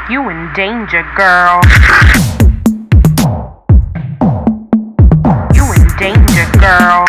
You in danger, girl. You in danger, girl.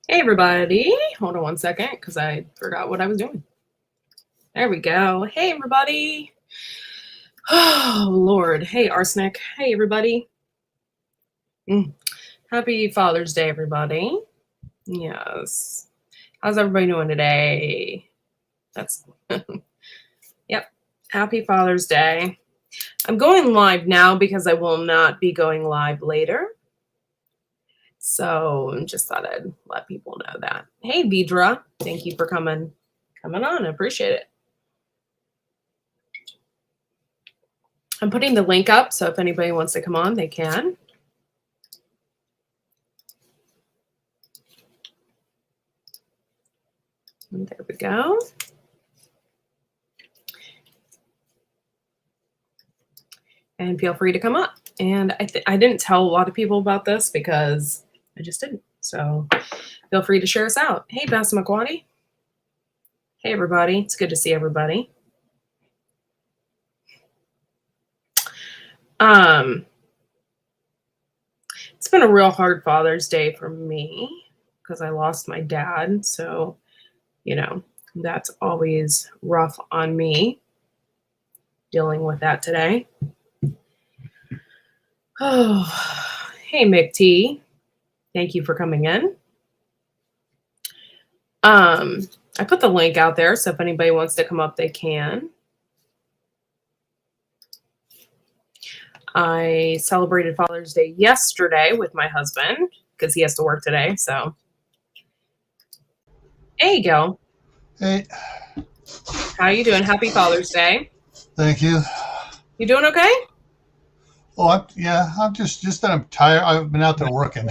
Hey everybody, hold on one second because I forgot what I was doing. There we go. Hey everybody. Oh Lord. Hey Arsenic. Hey everybody. Happy Father's Day, everybody. Yes. How's everybody doing today? That's yep. Happy Father's Day. I'm going live now because I will not be going live later. So just thought I'd let people know that. Hey, Vidra, thank you for coming on. I appreciate it. I'm putting the link up, so if anybody wants to come on, they can. And there we go. And feel free to come up. And I didn't tell a lot of people about this because I just didn't. So feel free to share us out. Hey, Passamaquoddy. Hey, everybody. It's good to see everybody. It's been a real hard Father's Day for me because I lost my dad. So, you know, that's always rough on me dealing with that today. Oh, hey, Mick T. Thank you for coming in. I put the link out there, so if anybody wants to come up, they can. I celebrated Father's Day yesterday with my husband because he has to work today. So there you go. Hey. How you doing? Happy Father's Day. Thank you. You doing okay? Oh, I'm just that I'm tired. I've been out there working.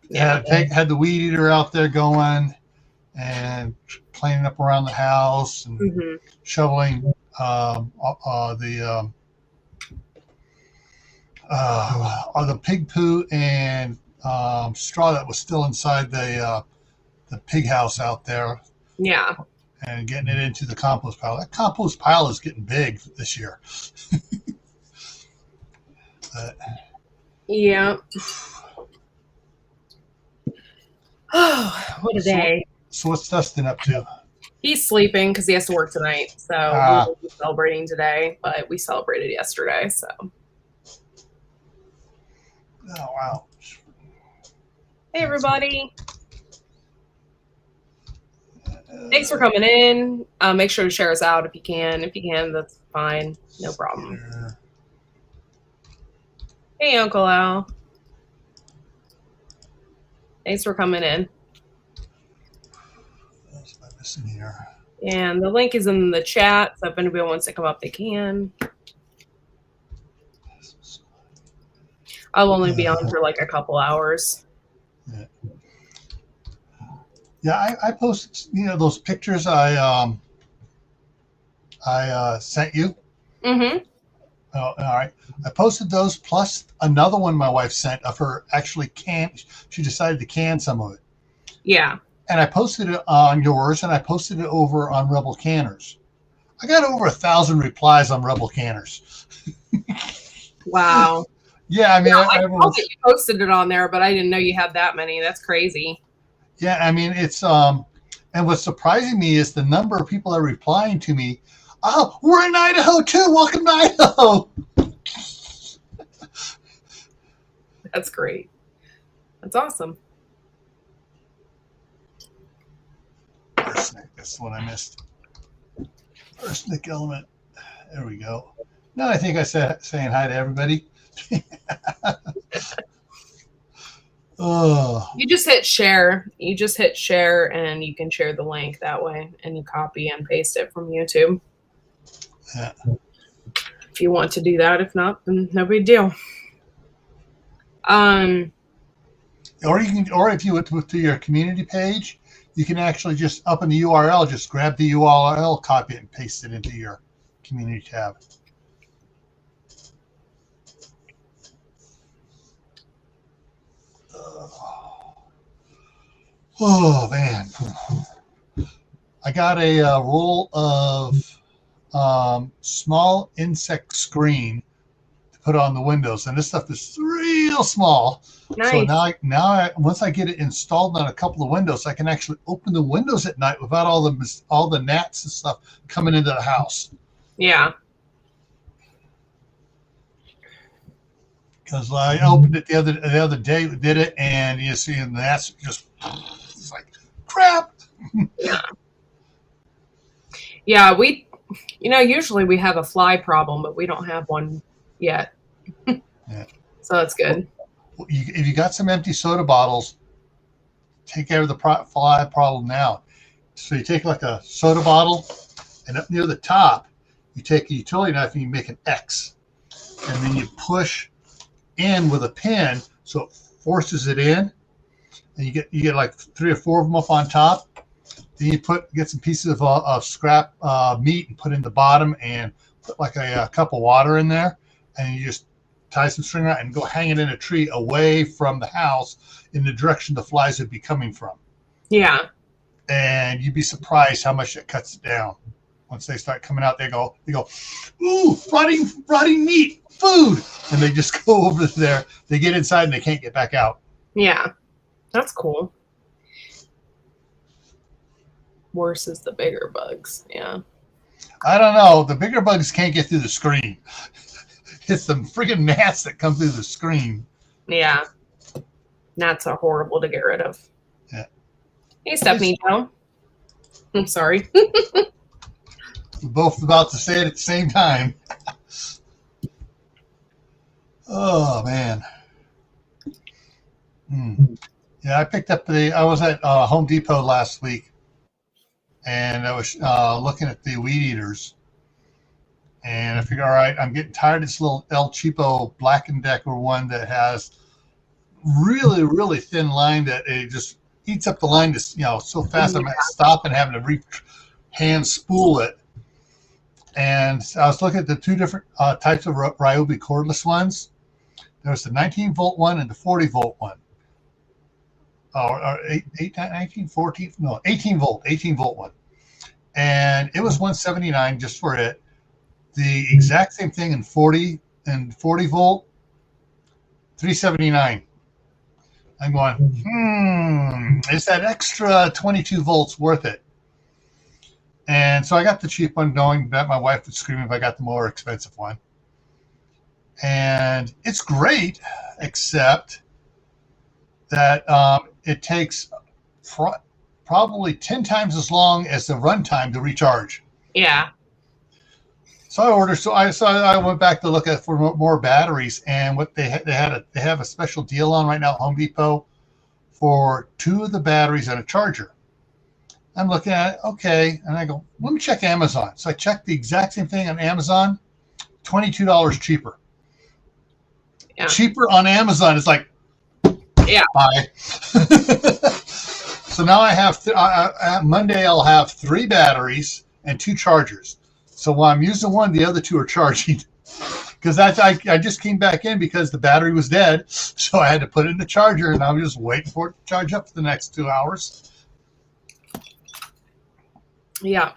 Yeah. Had the weed eater out there going and cleaning up around the house and shoveling the pig poo and straw that was still inside the pig house out there. Yeah. And getting it into the compost pile. That compost pile is getting big this year. Yeah. Oh, what a day. So what's Dustin up to? He's sleeping because he has to work tonight. So we'll be celebrating today, but we celebrated yesterday. So. Oh, wow. Hey, everybody. Thanks for coming in. Make sure to share us out if you can. If you can, that's fine. No problem. Yeah. Hey, Uncle Al. Thanks for coming in. What's I missing here? And the link is in the chat, so if anybody wants to come up, they can. I'll only be on for like a couple hours. Yeah, I posted, those pictures I sent you. Mm-hmm. Oh, all right. I posted those plus another one my wife sent of her actually she decided to can some of it. Yeah. And I posted it on yours and I posted it over on Rebel Canners. I got over 1,000 replies on Rebel Canners. Wow. Yeah, I mean, I saw that you posted it on there, but I didn't know you had that many. That's crazy. yeah, I mean, it's and what's surprising me is the number of people that are replying to me. Oh, we're in Idaho too. Welcome to Idaho. That's great. That's awesome. Arsenic, that's the one I missed. Arsenic element. There we go. Now I think I said saying hi to everybody. Oh, You just hit share. You just hit share and you can share the link that way and you copy and paste it from YouTube. yeah. If you want to do that. If not, then no big deal. Or you can, or if you went to your community page, you can actually just up in the URL, just grab the URL, copy it, and paste it into your community tab. Oh man, I got a roll of small insect screen to put on the windows, and this stuff is real small. Nice. So now once I get it installed on a couple of windows, I can actually open the windows at night without all the gnats and stuff coming into the house. Yeah. Because I opened it the other day, did it, and you see the gnats just it's like crap. Yeah, usually we have a fly problem, but we don't have one yet. Yeah. So that's good. If you got some empty soda bottles, take care of the fly problem now. So you take like a soda bottle, and up near the top, you take a utility knife and you make an X, and then you push in with a pin so it forces it in, and you get like 3 or 4 of them up on top. Then you get some pieces of scrap meat and put in the bottom, and put like a cup of water in there, and you just tie some string around and go hang it in a tree away from the house in the direction the flies would be coming from. Yeah. And you'd be surprised how much it cuts it down. Once they start coming out, they go, ooh, rotting meat, food, and they just go over there. They get inside and they can't get back out. Yeah. That's cool. Worse is the bigger bugs. Yeah. I don't know. The bigger bugs can't get through the screen. It's the freaking gnats that come through the screen. Yeah. Gnats are horrible to get rid of. Yeah. Hey, Stephanie Joe. I'm sorry. We're both about to say it at the same time. Oh, man. Yeah, I picked up I was at Home Depot last week, and I was looking at the weed eaters. And I figured, all right, I'm getting tired of this little El Cheapo Black & Decker one that has really, really thin line that it just eats up the line so fast I'm stopping having to hand spool it. And I was looking at the 2 different types of Ryobi cordless ones. There's the 19-volt one and the 40-volt one. Or 18 volt one. And it was $179 just for it. The exact same thing in 40 volt, $379. I'm going, is that extra 22 volts worth it? And so I got the cheap one, knowing that my wife would scream if I got the more expensive one. And it's great, except that it takes probably 10 times as long as the runtime to recharge. Yeah. So I went back to look at for more batteries, and what they have a special deal on right now at Home Depot for 2 of the batteries and a charger. I'm looking at it, okay, and I go, let me check Amazon. So I checked the exact same thing on Amazon, $22 cheaper. Yeah. Cheaper on Amazon. It's like, yeah. Bye. So now I have Monday I'll have 3 batteries and 2 chargers. So while I'm using one, the other 2 are charging. Because I just came back in because the battery was dead, so I had to put it in the charger, and I was just waiting for it to charge up for the next 2 hours. Yeah.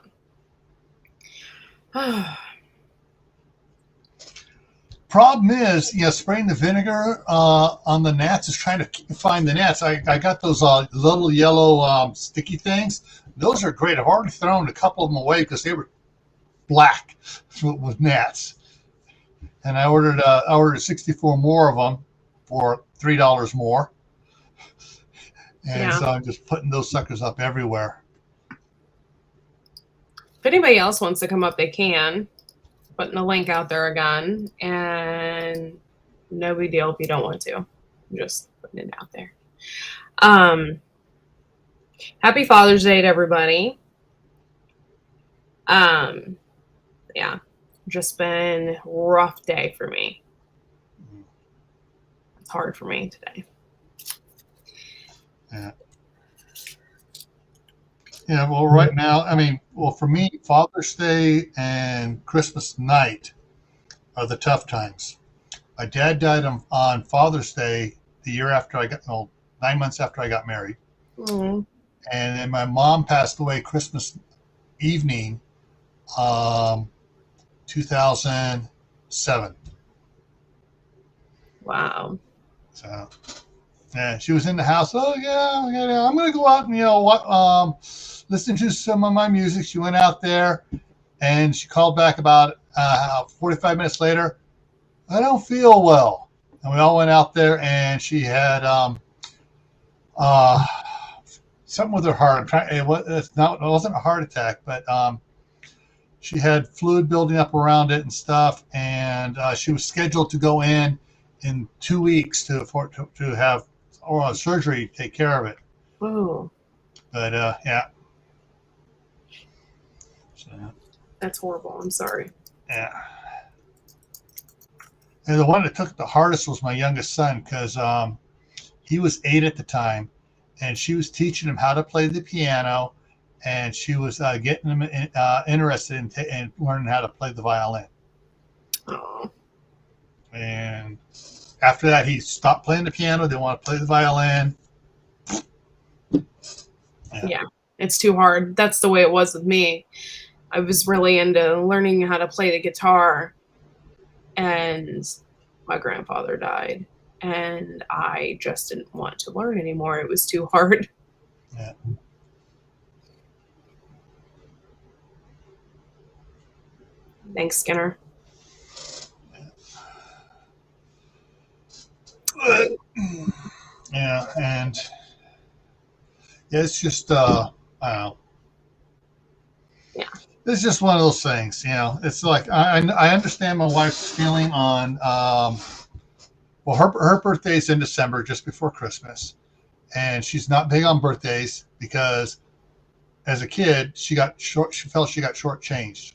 Problem is, spraying the vinegar on the gnats is trying to find the gnats. I got those little yellow sticky things. Those are great. I've already thrown a couple of them away because they were black with gnats. And I ordered 64 more of them for $3 more. And so I'm just putting those suckers up everywhere. If anybody else wants to come up, they can. Putting the link out there again. And no big deal if you don't want to. I'm just putting it out there. Happy Father's Day to everybody. Yeah. Just been a rough day for me. It's hard for me today. Yeah, well, right now, for me, Father's Day and Christmas night are the tough times. My dad died on Father's Day the year after 9 months after I got married. Mm-hmm. And then my mom passed away Christmas evening, 2007. Wow. So, yeah, she was in the house. Oh yeah, I'm gonna go out and listen to some of my music. She went out there, and she called back about 45 minutes later. I don't feel well, and we all went out there, and she had something with her heart. It wasn't a heart attack, but she had fluid building up around it and stuff, and she was scheduled to go in 2 weeks to have surgery to take care of it. Oh. But yeah. So, that's horrible. I'm sorry. Yeah. And the one that took the hardest was my youngest son because he was 8 at the time, and she was teaching him how to play the piano, and she was getting him interested in learning how to play the violin. Oh. And after that, he stopped playing the piano. Didn't want to play the violin. Yeah, it's too hard. That's the way it was with me. I was really into learning how to play the guitar, and my grandfather died, and I just didn't want to learn anymore. It was too hard. Yeah. Thanks, Skinner. Yeah, and it's just I don't know. Yeah. It's just one of those things, It's like I understand my wife's feeling on her birthday's in December, just before Christmas, and she's not big on birthdays because as a kid she felt she got shortchanged.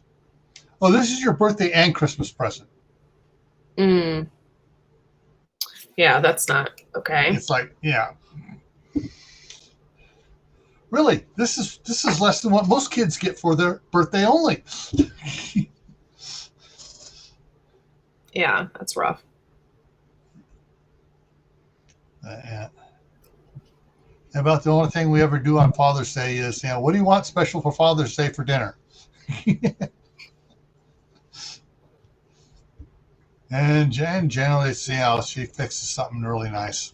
Oh, this is your birthday and Christmas present. Yeah, that's not okay. It's like, yeah. Really, this is less than what most kids get for their birthday only. Yeah, that's rough. Yeah. About the only thing we ever do on Father's Day is, what do you want special for Father's Day for dinner? And generally, she fixes something really nice.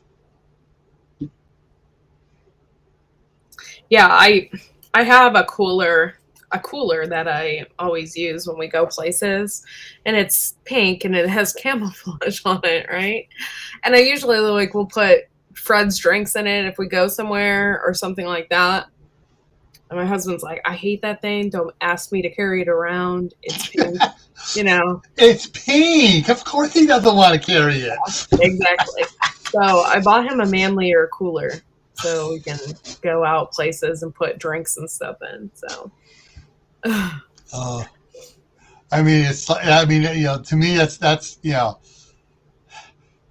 Yeah, I have a cooler that I always use when we go places, and it's pink and it has camouflage on it, right? And I usually will put Fred's drinks in it if we go somewhere or something like that. And my husband's like, I hate that thing. Don't ask me to carry it around. It's pink. It's pink. Of course he doesn't want to carry it. Exactly. So I bought him a manlier cooler so we can go out places and put drinks and stuff in. So. To me, that's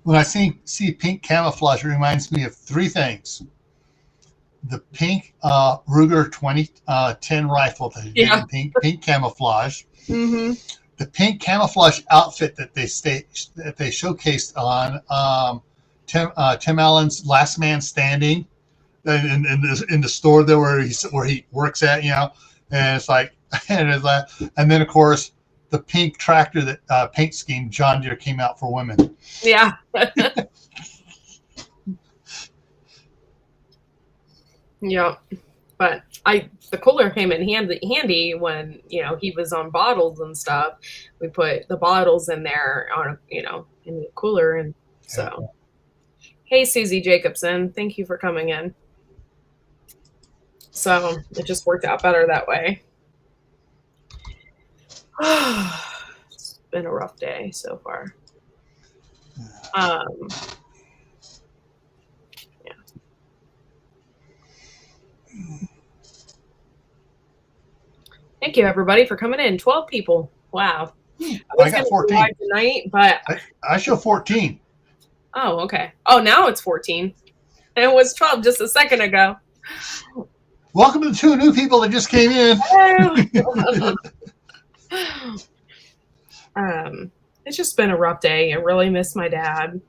when I see pink camouflage, it reminds me of 3 things. The pink Ruger 2010 rifle that is pink camouflage. Mm-hmm. the pink camouflage outfit that they showcased on Tim Allen's Last Man Standing in the store there where he works at, and it's like, and then of course the pink tractor that paint scheme John Deere came out for women. Yeah. Yeah, but the cooler came in handy when he was on bottles and stuff. We put the bottles in there on in the cooler, and so. Hey, Susie Jacobson, thank you for coming in. So it just worked out better that way. It's been a rough day so far. Yeah. Thank you, everybody, for coming in. 12 people. Wow. I got 14 tonight, but I show 14. Oh, okay. Oh, now it's 14. And it was 12 just a second ago. Welcome to the 2 new people that just came in. It's just been a rough day. I really miss my dad.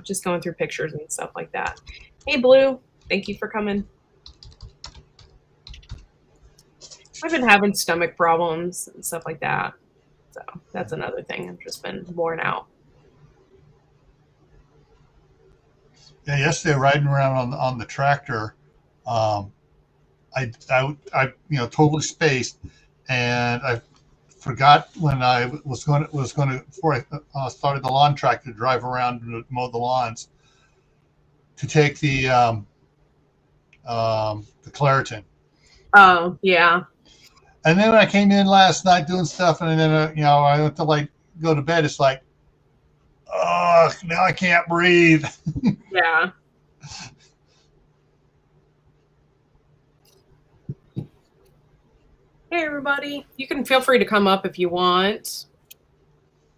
Just going through pictures and stuff like that. Hey, Blue. Thank you for coming. I've been having stomach problems and stuff like that. So that's another thing. I've just been worn out. Yeah, yesterday riding around on the tractor, I totally spaced, and I forgot when I was going to before I started the lawn tractor to drive around and mow the lawns to take the Claritin. Oh yeah. And then when I came in last night doing stuff, and then I went to go to bed. It's like, oh, now I can't breathe. Yeah. Hey everybody, you can feel free to come up if you want.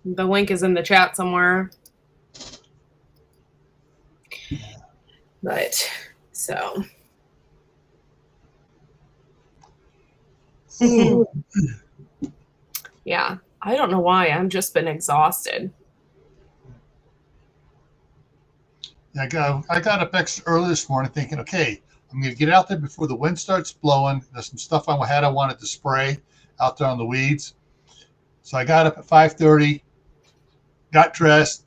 The link is in the chat somewhere. But so. Yeah, I don't know why. I've just been exhausted. I got up extra early this morning thinking, okay, I'm going to get out there before the wind starts blowing. There's some stuff I wanted to spray out there on the weeds. So I got up at 5:30, got dressed,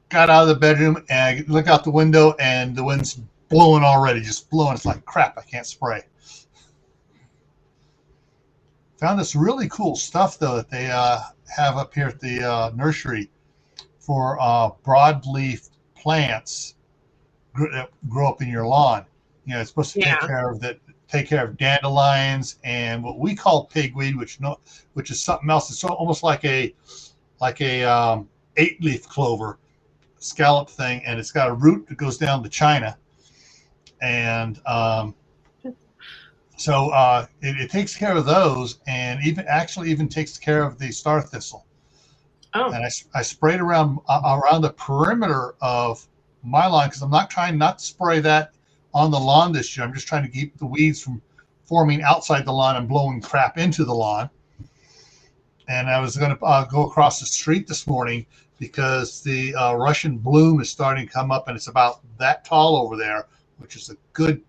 got out of the bedroom, and I look out the window, and the wind's blowing already, just blowing. It's like, crap, I can't spray. Found this really cool stuff, though, that they have up here at the nursery for broadleaf plants that grow up in your lawn. It's supposed to take care of dandelions and what we call pigweed, which is something else. It's almost like a 8-leaf clover scallop thing, and it's got a root that goes down to China, and so it takes care of those, and even takes care of the star thistle. Oh. And I sprayed around the perimeter of my lawn because I'm not trying not to spray that on the lawn this year. I'm just trying to keep the weeds from forming outside the lawn and blowing crap into the lawn. And I was going to go across the street this morning because the Russian bloom is starting to come up, and it's about that tall over there, which is a good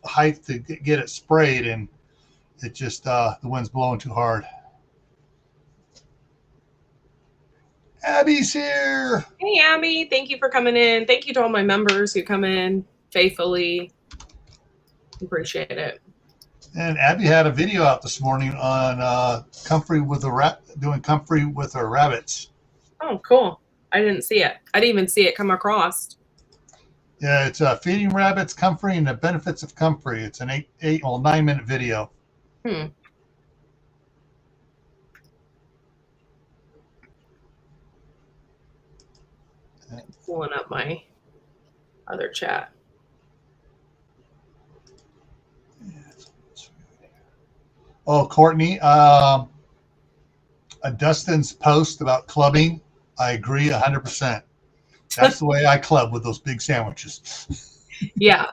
height to get it sprayed, and it just the wind's blowing too hard. Abby's here. Hey Abby, thank you for coming in. Thank you to all my members who come in faithfully. Appreciate it. And Abby had a video out this morning on comfrey with doing comfrey with her rabbits. Oh, cool. I didn't see it. I didn't even see it come across. Yeah, it's feeding rabbits comfrey and the benefits of comfrey. It's an 9-minute video. Pulling up my other chat. Oh, Courtney, Dustin's post about clubbing, I agree 100%. That's the way I club, with those big sandwiches. Yeah,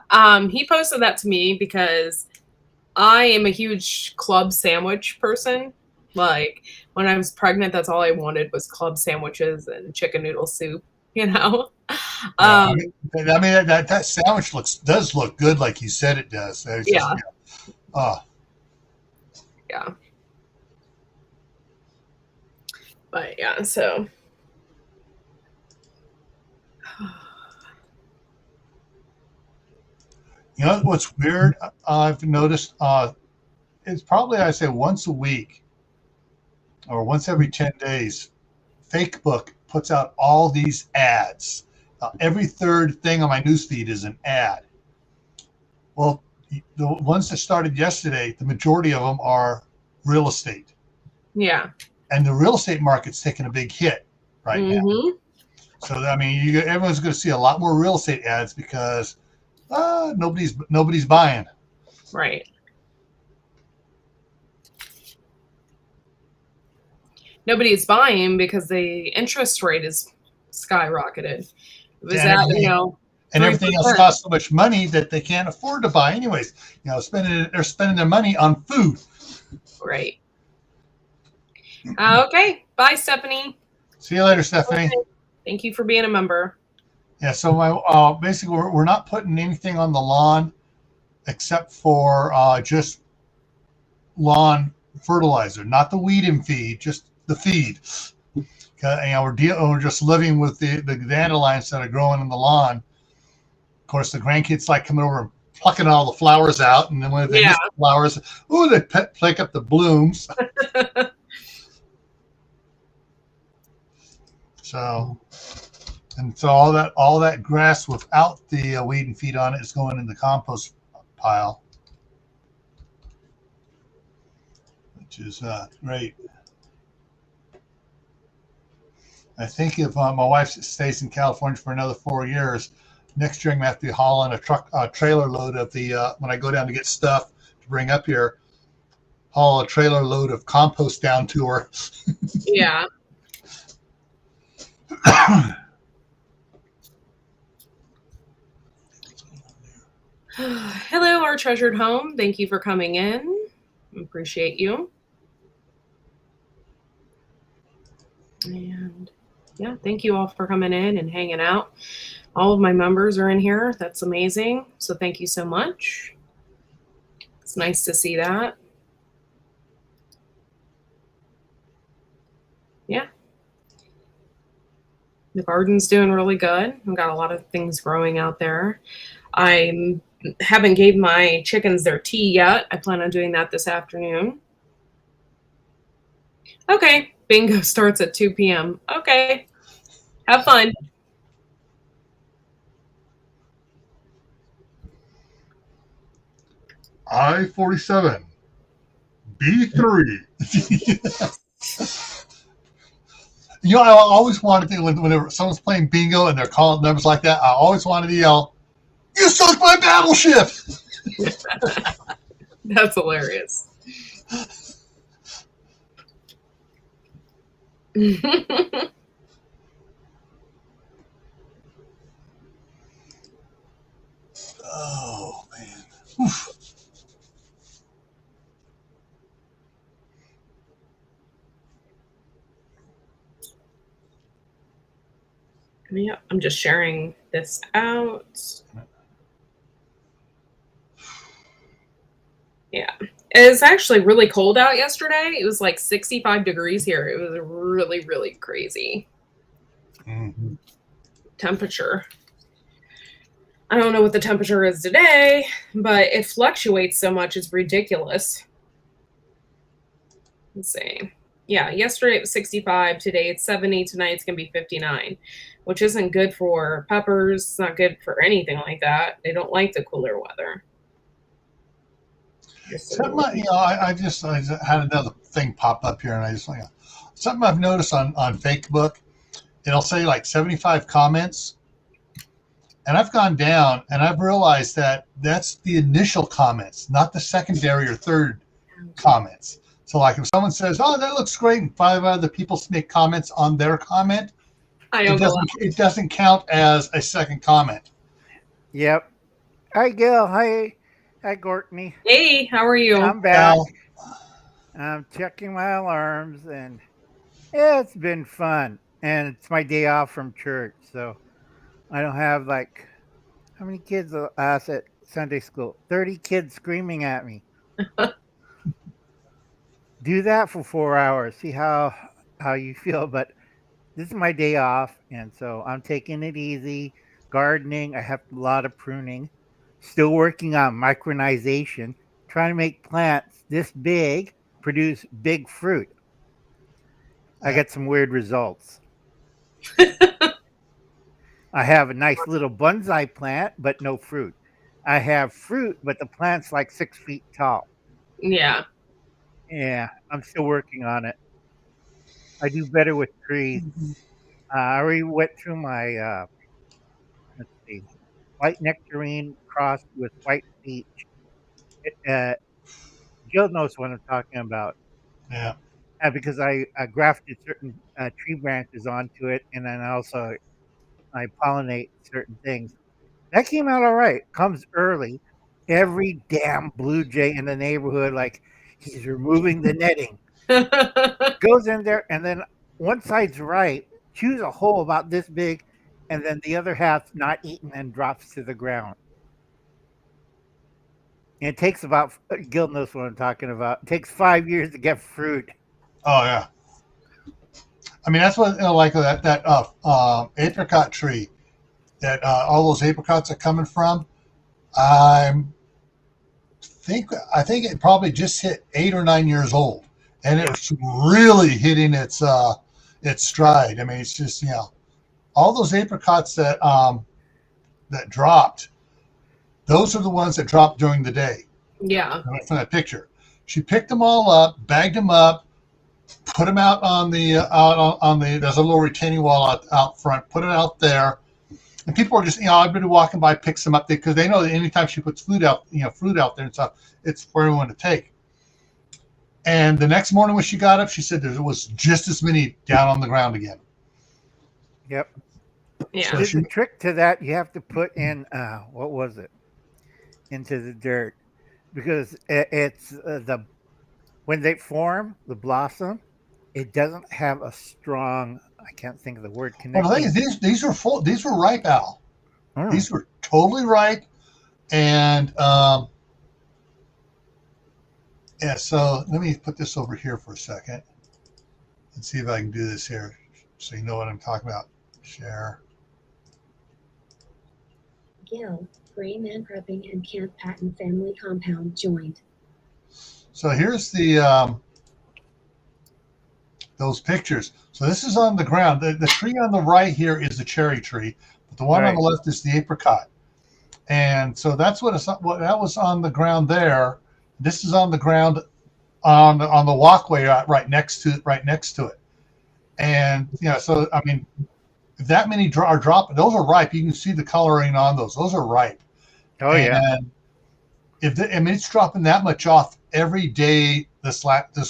he posted that to me because I am a huge club sandwich person. Like when I was pregnant, that's all I wanted was club sandwiches and chicken noodle soup. You know. Yeah, Um, that sandwich does look good, like you said it does. It's just, yeah, oh, yeah. But yeah, so you know what's weird? I've noticed. It's probably I say once a week or once every 10 days. Facebook puts out all these ads. Every third thing on my newsfeed is an ad. Well, the ones that started yesterday, the majority of them are real estate, yeah. and the real estate market's taking a big hit right now. Hmm. So I mean, everyone's going to see a lot more real estate ads because nobody's buying. Right. Nobody's buying because the interest rate is skyrocketed. It was And at, everything- And everything else 3%. costs so much money that they can't afford to buy anyways. They're spending their money on food. Right. Okay. Bye, Stephanie. See you later, Stephanie. Okay. Thank you for being a member. Yeah, so basically we're not putting anything on the lawn except for just lawn fertilizer, not the weed and feed, just the feed. We're just living with the dandelions that are growing in the lawn. Of course, the grandkids like coming over and plucking all the flowers out, and then when they miss the flowers, they pick up the blooms. So all that grass without the weed and feed on it is going in the compost pile, which is great. I think if my wife stays in California for another 4 years, next year I'm gonna have to haul on a trailer load of the when I go down to get stuff to bring up here, haul a trailer load of compost down to her. Yeah. Hello, our treasured home. Thank you for coming in. Appreciate you. And yeah, thank you all for coming in and hanging out. All of my members are in here. That's amazing. So thank you so much. It's nice to see that. Yeah. The garden's doing really good. I've got a lot of things growing out there. I haven't gave my chickens their tea yet. I plan on doing that this afternoon. Okay. Bingo starts at 2 p.m. Okay. Have fun. I-47 B3. I always wanted to, whenever someone's playing bingo and they're calling numbers like that, I always wanted to yell, "You sunk my battleship!" That's hilarious. Oh, man. Oof. Yeah, I'm just sharing this out. Yeah. It's actually really cold out yesterday. It was like 65 degrees here. It was really, really crazy temperature. I don't know what the temperature is today, but it fluctuates so much. It's ridiculous. Let's see. Yeah, yesterday it was 65. Today it's 70. Tonight it's going to be 59, which isn't good for peppers. It's not good for anything like that. They don't like the cooler weather. I just had another thing pop up here, and I just something I've noticed on Facebook. It'll say like 75 comments, and I've gone down and I've realized that that's the initial comments, not the secondary or third comments. So like if someone says, "Oh, that looks great," and 5 other people make comments on their comment, it doesn't count as a second comment. Yep. Hi, Gil. Hi, Hi, Courtney. Hey, how are you? I'm back. Al, I'm checking my alarms, and yeah, it's been fun. And it's my day off from church, so I don't have like how many kids asked at Sunday school? 30 kids screaming at me. Do that for 4 hours. See how you feel. But this is my day off, and so I'm taking it easy. Gardening. I have a lot of pruning. Still working on micronization, trying to make plants this big produce big fruit. I got some weird results. I have a nice little bonsai plant, but no fruit. I have fruit, but the plant's like 6 feet tall. Yeah. Yeah, I'm still working on it. I do better with trees. I already went through my let's see, white nectarine crossed with white peach. Jill knows what I'm talking about. yeah. Because I grafted certain tree branches onto it, and then I pollinate certain things. That came out all right. Comes early. Every damn blue jay in the neighborhood, like he's removing the netting, goes in there, and then one side's right, chews a hole about this big, and then the other half not eaten and drops to the ground. And it takes about Gil knows what I'm talking about. It takes 5 years to get fruit. Oh yeah. I mean, that's what like that apricot tree that all those apricots are coming from. I I think it probably just hit 8 or 9 years old, and it's really hitting its stride. I mean, it's just all those apricots that dropped. Those are the ones that dropped during the day. Yeah. From that picture, she picked them all up, bagged them up, put them out on the there's a little retaining wall out front, put it out there, and people are just everybody walking by picks them up because they know that anytime she puts fruit out there and stuff, it's for everyone to take. And the next morning when she got up, she said there was just as many down on the ground again. Yep. Yeah. So The trick to that, you have to put in what was it into the dirt, because it's when they form the blossom, it doesn't have a strong. I can't think of the word Well, the thing connecting. is, these are full. These were ripe, Al. Mm. These were totally ripe, and yeah. So let me put this over here for a second and see if I can do this here, so you know what I'm talking about. Share. Gil, Gray Man Prepping and Camp Patton Family Compound joined. So here's the those pictures. So this is on the ground. The tree on the right here is the cherry tree, but the one on the left is the apricot. And so that's what that was on the ground there. This is on the ground on the walkway right next to it. And so I mean, if that many are dropping, those are ripe. You can see the coloring on those. Those are ripe. Oh yeah. And it's dropping that much off every day this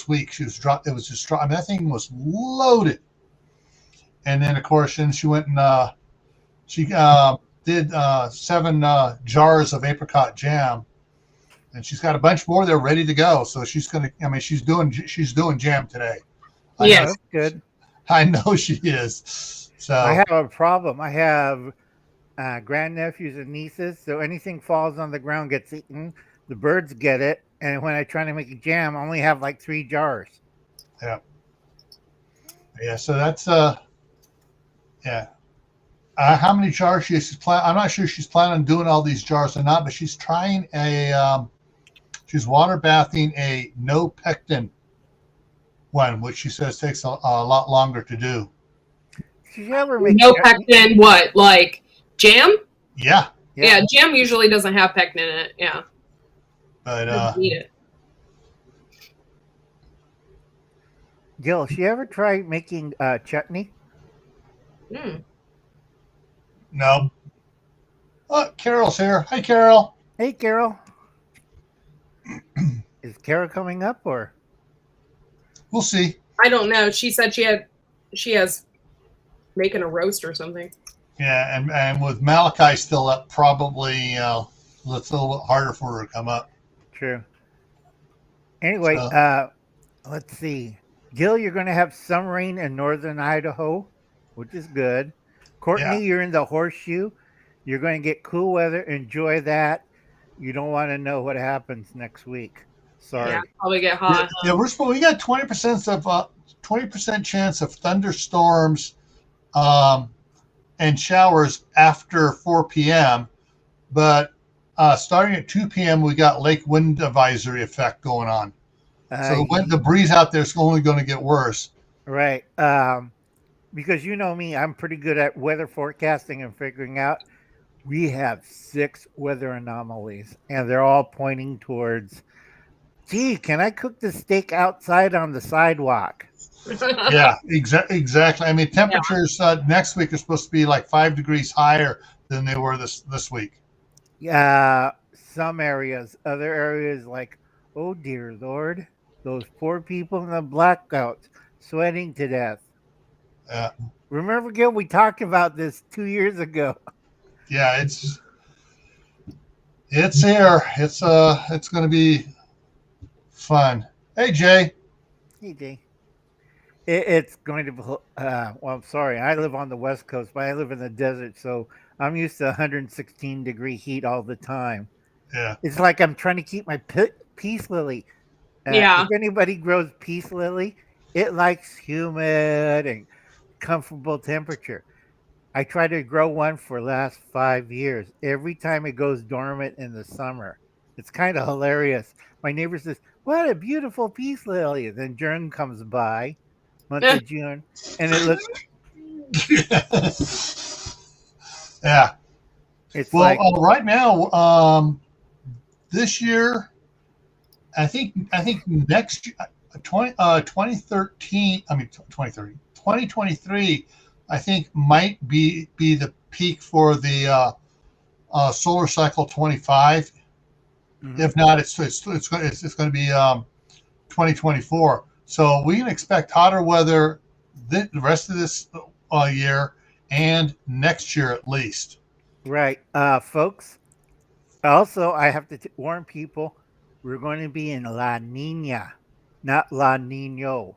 week. It was just dropping. I mean, that thing was loaded. And then of course, then she went and she did 7 jars of apricot jam, and she's got a bunch more there ready to go. So she's gonna. I mean, she's doing jam today. Yes. That's good. I know she is. So I have a problem. I have grandnephews and nieces, so anything falls on the ground gets eaten. The birds get it, and when I try to make a jam, I only have like 3 jars. yeah. So that's yeah. How many jars she's planning? I'm not sure she's planning on doing all these jars or not, but she's trying she's water bathing a no pectin one, which she says takes a lot longer to do. Did you ever make No pectin, what? Like jam? Yeah, Yeah, jam usually doesn't have pectin in it. Yeah. but Eat it. Gil, she ever tried making chutney? Mm. no. Oh, Carol's here. Hi, Carol. Hey, Carol. Is Carol coming up or? We'll see. I don't know. She said she has making a roast or something. Yeah, and with Malachi still up, probably it's a little bit harder for her to come up. True. Anyway, So, let's see. Gil, you're going to have some rain in northern Idaho, which is good. Courtney, you're in the horseshoe. You're going to get cool weather. Enjoy that. You don't want to know what happens next week. Sorry. Yeah, probably get hot. yeah, we got 20% chance of thunderstorms and showers after 4 p.m. But starting at 2 p.m., we got lake wind advisory effect going on. So the breeze out there is only going to get worse. Right. Because you know me, I'm pretty good at weather forecasting and figuring out. We have 6 weather anomalies, and they're all pointing towards, gee, can I cook the steak outside on the sidewalk? Yeah, exactly. I mean, temperatures next week are supposed to be like 5 degrees higher than they were this week. Some areas, other areas like, oh dear Lord, those poor people in the blackouts sweating to death. Yeah. Remember, Gil, we talked about this 2 years ago. Yeah, it's here. It's going to be fun. Hey, Jay. Hey, Jay. It's going to be, well, I'm sorry. I live on the West Coast, but I live in the desert, so I'm used to 116-degree heat all the time. Yeah. It's like I'm trying to keep my peace lily. If anybody grows peace lily, it likes humid and comfortable temperature. I tried to grow one for the last 5 years. Every time it goes dormant in the summer. It's kind of hilarious. My neighbor says, what a beautiful peace lily. And then June comes by, month of June, and it looks... Yeah. It's right now, this year, I think next year, 2023, I think might be the peak for the solar cycle 25. Mm-hmm. If not, it's going to be 2024. So we can expect hotter weather the rest of this year and next year at least. Right, folks. Also, I have to warn people, we're going to be in La Nina, not La Nino.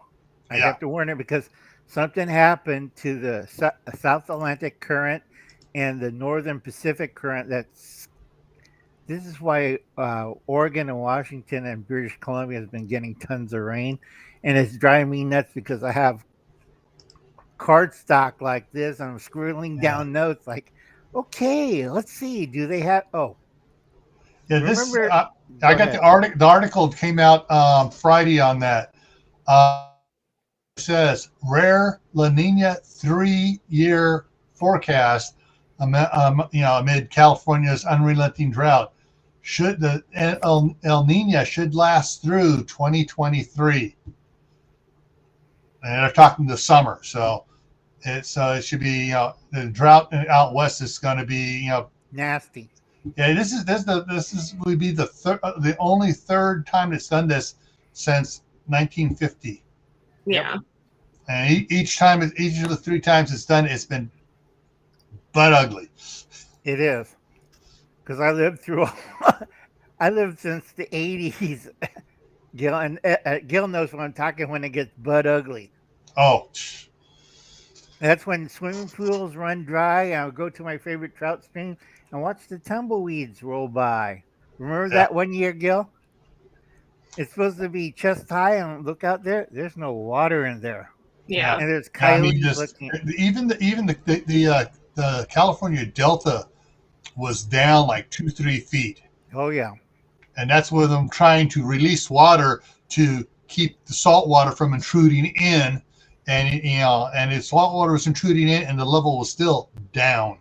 I have to warn it because something happened to the South Atlantic current and the Northern Pacific current. This is why Oregon and Washington and British Columbia has been getting tons of rain, and it's driving me nuts because I have cardstock like this, and I'm scribbling down notes like, okay, let's see, do they have? Oh, yeah. Remember, I got the article. The article came out Friday on that. It says rare La Nina 3-year forecast. Amid California's unrelenting drought, the El Nino should last through 2023, and they're talking the summer. So it should be the drought out west is going to be nasty. Yeah, this would be the only third time it's done this since 1950. Yeah, and each of the 3 times it's done, it's been butt ugly. It is, because I lived since the 80s. Gil, and Gil knows what I'm talking when it gets butt ugly. Oh, that's when swimming pools run dry. I'll go to my favorite trout stream and watch the tumbleweeds roll by. Remember that one year, Gil? It's supposed to be chest high, and look out there. There's no water in there. Yeah, and there's coyotes looking. Even the California Delta was down like 2-3 feet. Oh yeah, and that's with them trying to release water to keep the salt water from intruding in, and the salt water was intruding in, and the level was still down.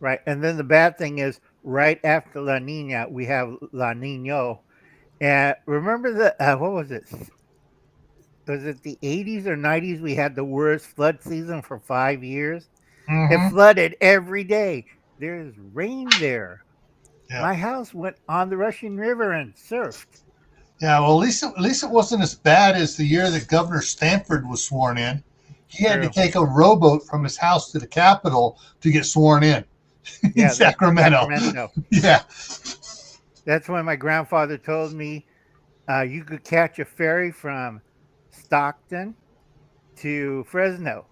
Right, and then the bad thing is, right after La Nina, we have La Nino, and remember what was it? Was it the 80s or 90s? We had the worst flood season for 5 years. Mm-hmm. It flooded every day. There's rain there. Yeah. My house went on the Russian River and surfed. Yeah, well, at least it wasn't as bad as the year that Governor Stanford was sworn in. He had to take a rowboat from his house to the Capitol to get sworn in. in Yeah, that's Sacramento. Yeah. That's when my grandfather told me you could catch a ferry from Stockton to Fresno.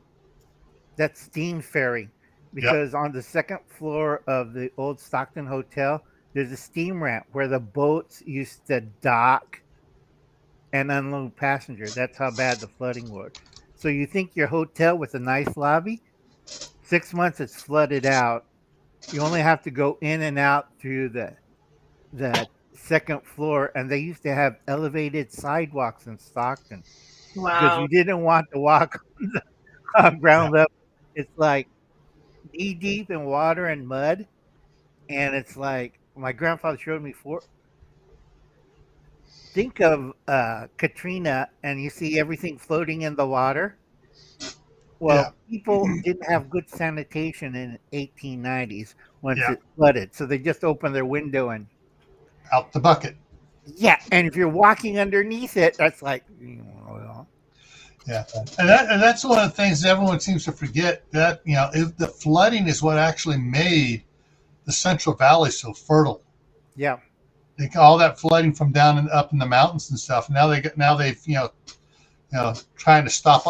That's steam ferry Yep. because on the second floor of the old Stockton Hotel, there's a steam ramp where the boats used to dock and unload passengers. That's how bad the flooding was. So you think your hotel with a nice lobby, 6 months it's flooded out. You only have to go in and out through the second floor, and they used to have elevated sidewalks in Stockton because Wow. you didn't want to walk on ground level. It's like knee deep in water and mud, and it's like my grandfather showed me for. Think of Katrina, and you see everything floating in the water. Well, Yeah. people didn't have good sanitation in 1890s once Yeah. it flooded, so they just opened their window and Out the bucket. yeah. And if you're walking underneath it, that's like Yeah. And that's one of the things everyone seems to forget, that, if the flooding is what actually made the Central Valley so fertile. yeah. All that flooding from down and up in the mountains and stuff. Now they've trying to stop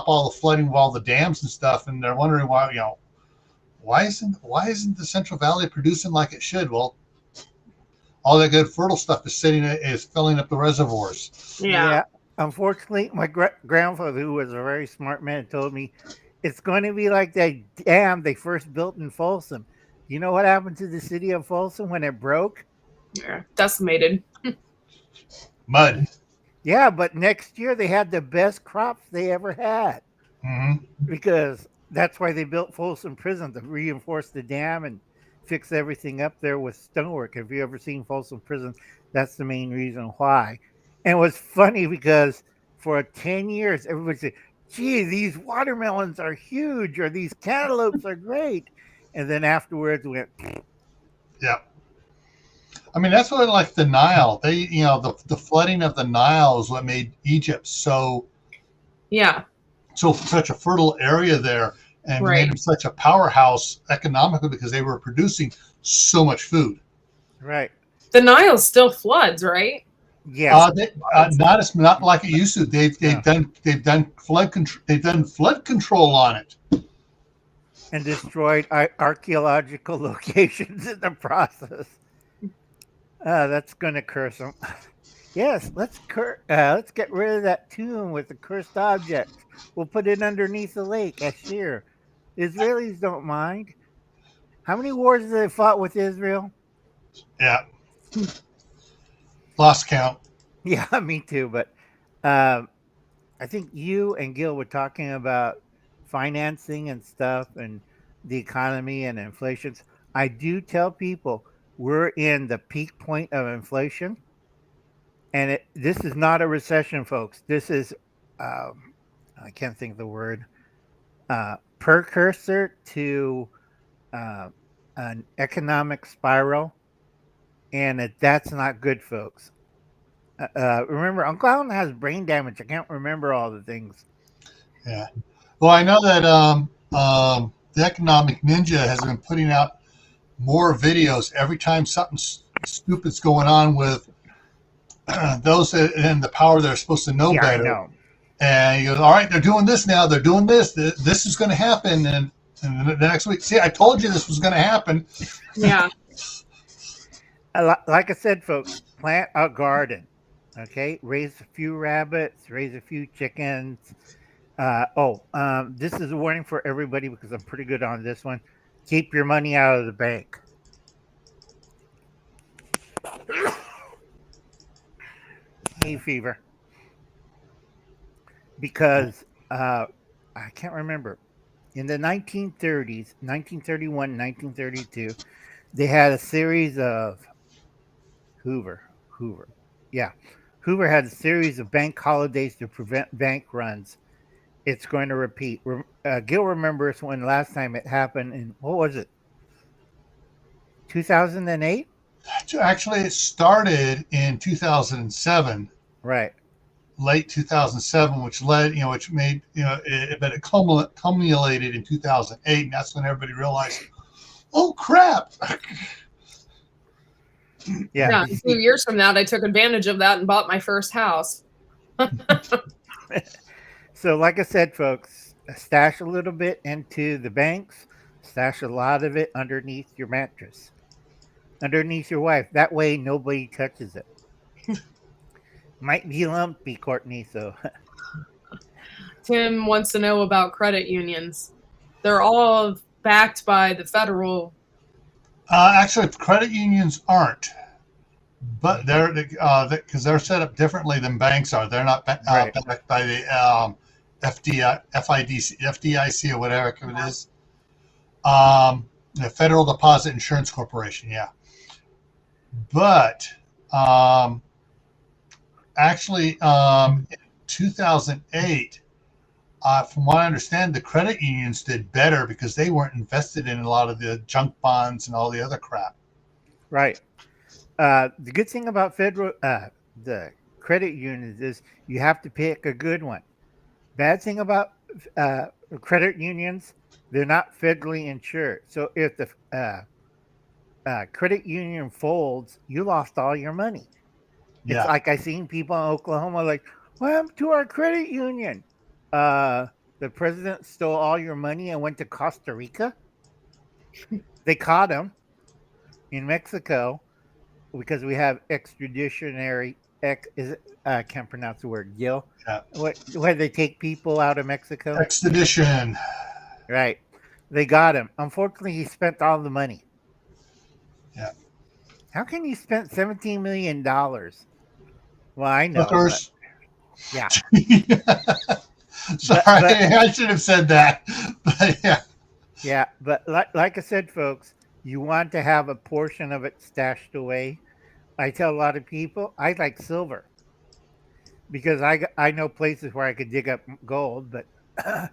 all the flooding of all the dams and stuff, and they're wondering why isn't the Central Valley producing like it should? Well, all that good fertile stuff is filling up the reservoirs. Yeah. Unfortunately, my grandfather, who was a very smart man, told me it's going to be like that dam they first built in Folsom. You know what happened to the city of Folsom when it broke? Yeah. Decimated. Mud. Yeah, but next year they had the best crops they ever had Hmm. because that's why they built Folsom Prison to reinforce the dam and fix everything up there with stonework. Have you ever seen Folsom Prison? That's the main reason why. And it was funny because for 10 years, everybody said, gee, these watermelons are huge or these cantaloupes are great. And then afterwards went, Yeah. I mean, that's what, like the Nile. The flooding of the Nile is what made Egypt Yeah. such a fertile area there, and Right. made them such a powerhouse economically because they were producing so much food. right. The Nile still floods, right? Yeah. Not like it used to. They've Yeah. done flood control. They've done flood control on it. And destroyed archaeological locations in the process. That's going to curse them. Yes, let's get rid of that tomb with the cursed object. We'll put it underneath the lake, Ashir. Israelis don't mind. How many wars have they fought with Israel? Yeah. Lost count. Yeah, me too. But I think you and Gil were talking about financing and stuff and the economy and inflation. I do tell people we're in the peak point of inflation. And this is not a recession, folks. This is, I can't think of the word, precursor to an economic spiral. And that's not good, folks. Remember, Uncle Alan has brain damage. I can't remember all the things. Yeah. Well, I know that the Economic Ninja has been putting out more videos every time something stupid's going on with those in the power that are supposed to know better. I know. And he goes, all right, they're doing this now. They're doing this. This is going to happen. And the next week, see, I told you this was going to happen. Yeah. Like I said, folks, plant a garden. Okay, raise a few rabbits, raise a few chickens. This is a warning for everybody because I'm pretty good on this one. Keep your money out of the bank. Hay fever. Because I can't remember. In the 1930s, 1931, 1932, they had a series of Hoover. Yeah. Hoover had a series of bank holidays to prevent bank runs. It's going to repeat. Gil remembers when last time it happened in, what was it? 2008? Actually, it started in 2007. Right. Late 2007, which made, but it culminated in 2008. And that's when everybody realized, Oh crap! Yeah. Yeah, a few years from that, I took advantage of that and bought my first house. So, like I said, folks, stash a little bit into the banks, stash a lot of it underneath your mattress, underneath your wife. That way, nobody touches it. Might be lumpy, Courtney. So, Tim wants to know about credit unions. They're all backed by the federal. Actually, credit unions aren't, but they're because they're set up differently than banks are. They're not Right. backed by the FDI, FDIC, or whatever it is. The Federal Deposit Insurance Corporation, yeah. But actually, in 2008, from what I understand, the credit unions did better because they weren't invested in a lot of the junk bonds and all the other crap. right. The good thing about the credit unions is you have to pick a good one. Bad thing about uh, credit unions, they're not federally insured. So if the credit union folds, you lost all your money. It's Yeah, like I seen people in Oklahoma like, what happened to our credit union? Uh, the president stole all your money and went to Costa Rica. They caught him in Mexico because we have extraditionary. I can't pronounce the word. Gil. yeah. Where they take people out of Mexico. Extradition. Right. They got him. Unfortunately, he spent all the money. Yeah. How can you spend $17 million? Well, I know. Hookers. Yeah. Sorry, but- I should have said that. But yeah, Yeah, but like I said, folks, you want to have a portion of it stashed away. I tell a lot of people I like silver because I know places where I could dig up gold, but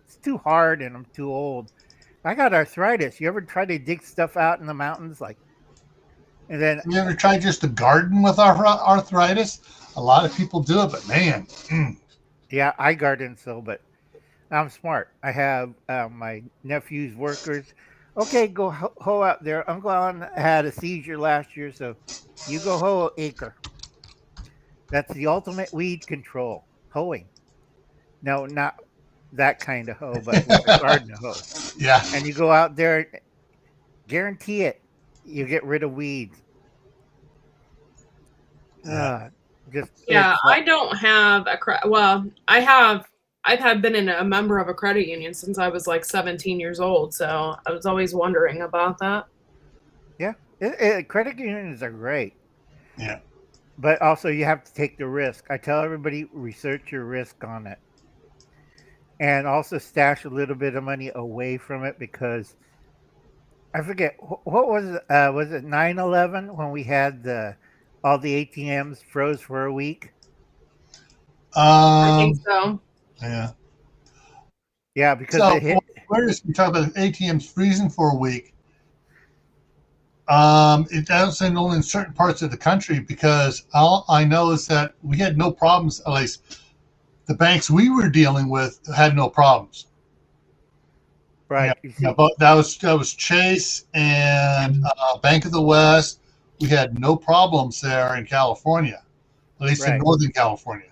it's too hard and I'm too old. I got arthritis. You ever try to dig stuff out in the mountains, and then you ever tried just to garden with arthritis? A lot of people do it, but man, yeah, I garden still, but I'm smart. I have my nephew's workers. Okay, go hoe out there. Uncle Alan had a seizure last year, so you go hoe an acre. That's the ultimate weed control, hoeing. No, not that kind of hoe, but with a garden hoe. yeah, And you go out there, guarantee it, you get rid of weeds. Yeah. Yeah, I don't have well, I've been a member of a credit union since I was like 17 years old, so I was always wondering about that. Credit unions are great, yeah. but also you have to take the risk. I tell everybody research your risk on it, and also stash a little bit of money away from it because I forget what was it. Was it 9/11 when we had all the ATMs froze for a week? I think Um, so. yeah. Yeah, because So it hit. we're just talking about ATMs freezing for a week. It doesn't only in certain parts of the country because all I know is that we had no problems. At least the banks we were dealing with had no problems. Right. Yeah, You see, yeah, but that was Chase and Bank of the West. We had no problems there in California, at least in Right. Northern California.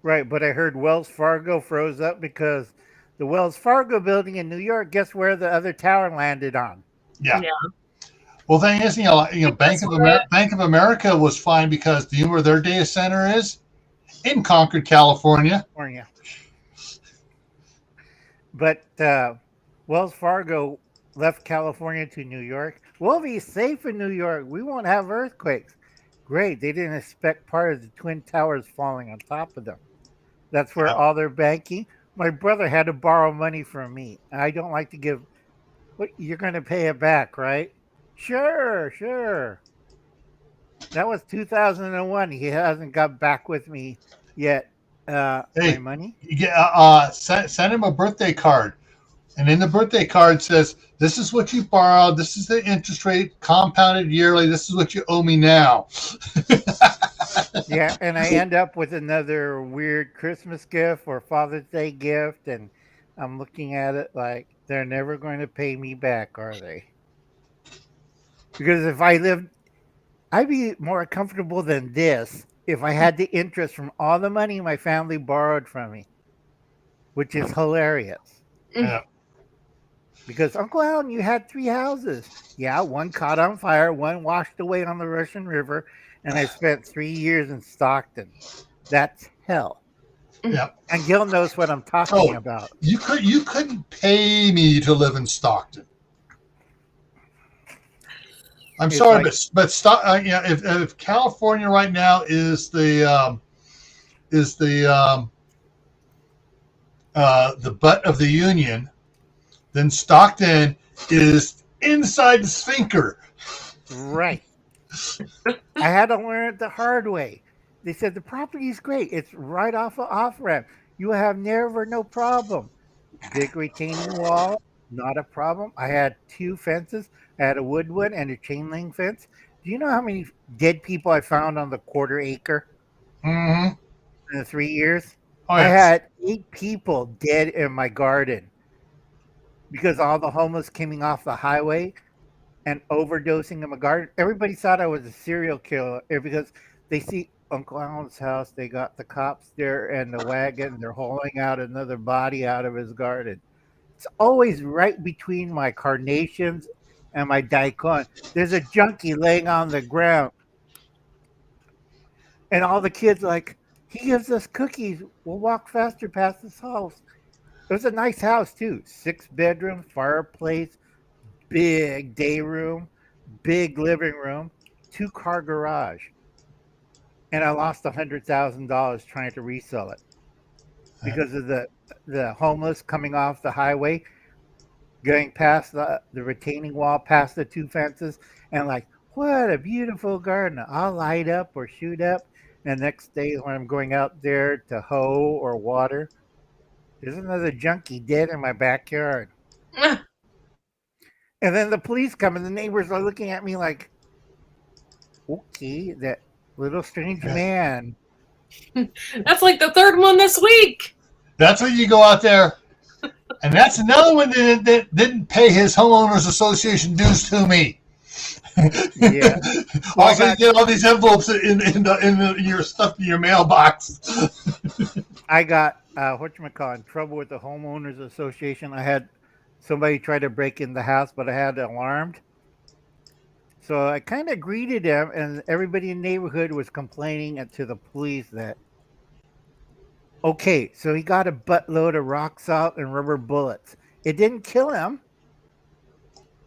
right. But I heard Wells Fargo froze up because the Wells Fargo building in New York, guess where the other tower landed on? Yeah. Yeah. Well, thing is, Bank of America was fine because do you know where their data center is? In Concord, California. California. But Wells Fargo left California to New York. We'll be safe in New York. We won't have earthquakes. Great. They didn't expect part of the Twin Towers falling on top of them. That's where Yeah. all their banking. My brother had to borrow money from me. I don't like to give. What you're going to pay it back, right? Sure, sure. That was 2001. He hasn't got back with me yet. My Hey. money. You get send him a birthday card, and in the birthday card says, "This is what you borrowed. This is the interest rate compounded yearly. This is what you owe me now." Yeah, and I end up with another weird Christmas gift or Father's Day gift, and I'm looking at it like they're never going to pay me back, are they? Because if I lived, I'd be more comfortable than this if I had the interest from all the money my family borrowed from me, which is hilarious. Yeah. Because Uncle Alan, you had 3 houses. Yeah, one caught on fire, one washed away on the Russian River, and I spent 3 years in Stockton. That's hell. Yeah. And Gil knows what I'm talking Oh. about. You couldn't pay me to live in Stockton. I'm It's sorry, like- if California right now is the butt of the union, then Stockton is inside the sphincter. Right. I had to learn it the hard way. They said the property is great. It's right off of off ramp. You have never no problem. Big retaining wall, not a problem. I had 2 fences. I had a wood one and a chain link fence. Do you know how many dead people I found on the quarter acre Mm-hmm. in the 3 years? Oh, I yes. had 8 people dead in my garden because all the homeless coming off the highway and overdosing in my garden. Everybody thought I was a serial killer because they see Uncle Alan's house. They got the cops there and the wagon. They're hauling out another body out of his garden. It's always right between my carnations and my daikon. There's a junkie laying on the ground. And all the kids like, he gives us cookies. We'll walk faster past his house. It was a nice house too. 6 bedrooms, fireplace, big day room, big living room, 2-car garage. And I lost $100,000 trying to resell it because of the homeless coming off the highway, going past the retaining wall, past the 2 fences, and like, what a beautiful garden. I'll light up or shoot up. And next day when I'm going out there to hoe or water, there's another junkie dead in my backyard. And then the police come and the neighbors are looking at me like, okay, that little strange man. That's like the 3rd one this week. That's when you go out there, and that's another one that didn't pay his homeowners association dues to me. Yeah. Also, you get all these envelopes in your stuff in your mailbox. I got in trouble with the homeowners association. I had somebody try to break in the house, but I had it alarmed. So I kind of greeted them, and everybody in the neighborhood was complaining to the police that, okay, so he got a buttload of rock salt and rubber bullets. It didn't kill him.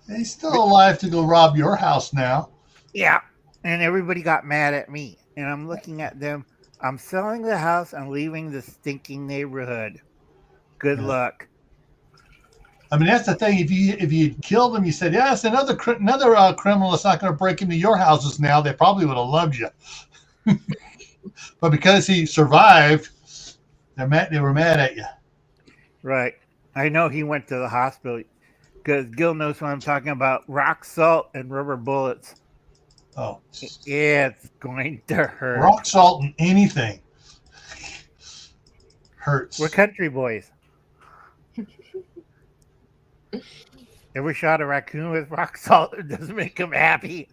He's still alive to go rob your house now. Yeah. And everybody got mad at me. And I'm looking at them. I'm selling the house and leaving the stinking neighborhood. Good luck. I mean, that's the thing. If you killed him, you said, "Yeah, it's another criminal that's not going to break into your houses now." They probably would have loved you. But because he survived, they were mad at you. Right. I know he went to the hospital because Gil knows what I'm talking about. Rock salt and rubber bullets. Oh, It's going to hurt. rock salt and anything hurts. We're country boys. Ever shot a raccoon with rock salt? It doesn't make him happy.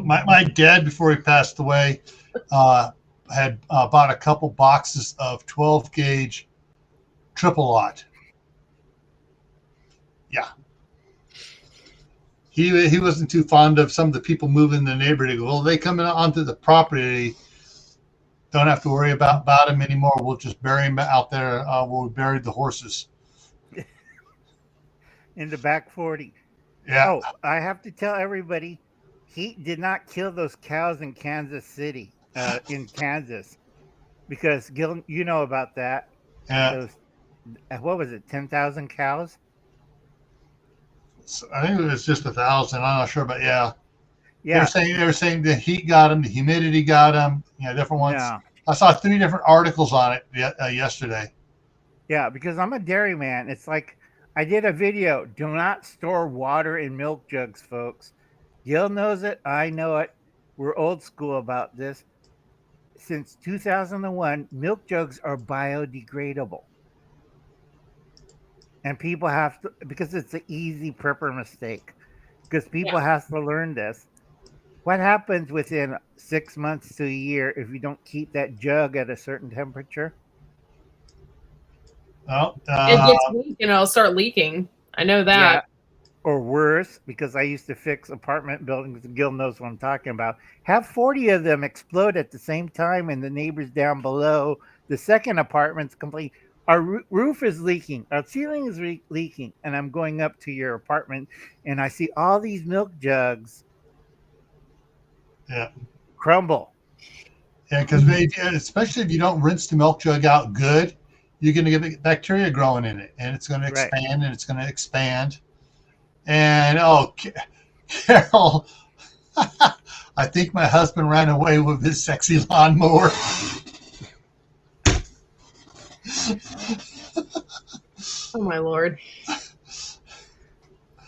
My dad, before he passed away, had bought a couple boxes of 12 gauge triple lot. Yeah. He wasn't too fond of some of the people moving in the neighborhood. Well, they come in onto the property. Don't have to worry about him anymore. We'll just bury him out there where we buried the horses. In the back 40. Yeah. Oh, I have to tell everybody, he did not kill those cows in Kansas City, in Kansas, because Gil, you know about that. Yeah. Those, what was it, 10,000 cows? So I think it was just 1,000. I'm not sure, but yeah. Yeah. They were saying the heat got him, the humidity got him, different ones. Yeah. I saw 3 different articles on it yesterday. Yeah, because I'm a dairyman. It's like I did a video. Do not store water in milk jugs, folks. Gil knows it. I know it. We're old school about this. Since 2001, milk jugs are biodegradable. And people have to, because it's an easy prepper mistake. because people have to learn this. What happens within 6 months to a year if you don't keep that jug at a certain temperature? Well, It gets weak and it'll start leaking. I know that. Yeah, or worse, because I used to fix apartment buildings, and Gil knows what I'm talking about. Have 40 of them explode at the same time, and the neighbors down below, the second apartment's complete. Our roof is leaking, our ceiling is leaking, and I'm going up to your apartment, and I see all these milk jugs yeah. crumble. Yeah, because especially if you don't rinse the milk jug out good, you're going to get bacteria growing in it, and it's going to Right. expand and it's going to expand. And Carol, I think my husband ran away with his sexy lawnmower. Oh my lord.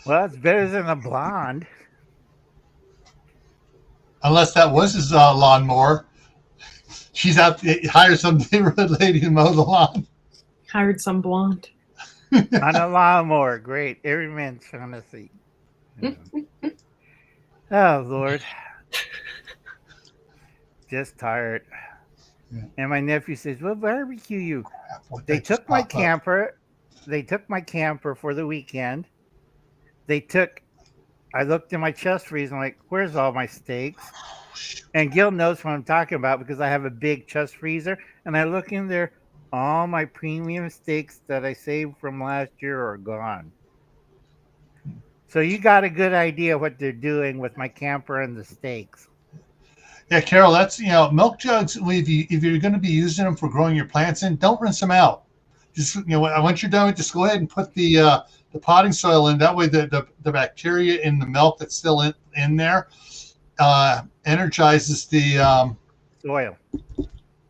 Well, it's better than a blonde. Unless that was his lawnmower. She's out hire some neighborhood lady to mow the lawn. Hired some blonde. On a lawnmower. Great. Every man's fantasy. Yeah. Oh, Lord. Just tired. Yeah. And my nephew says, "Well, barbecue you." What They that took just my popped up. camper. They took my camper for the weekend. I looked in my chest freezer. I'm like, where's all my steaks? And Gil knows what I'm talking about because I have a big chest freezer. And I look in there, all my premium steaks that I saved from last year are gone. So you got a good idea what they're doing with my camper and the steaks. Yeah, Carol, that's milk jugs. If you're going to be using them for growing your plants in, don't rinse them out. Just once you're done, just go ahead and put the potting soil in. That way, the bacteria in the milk that's still in there energizes the Soil.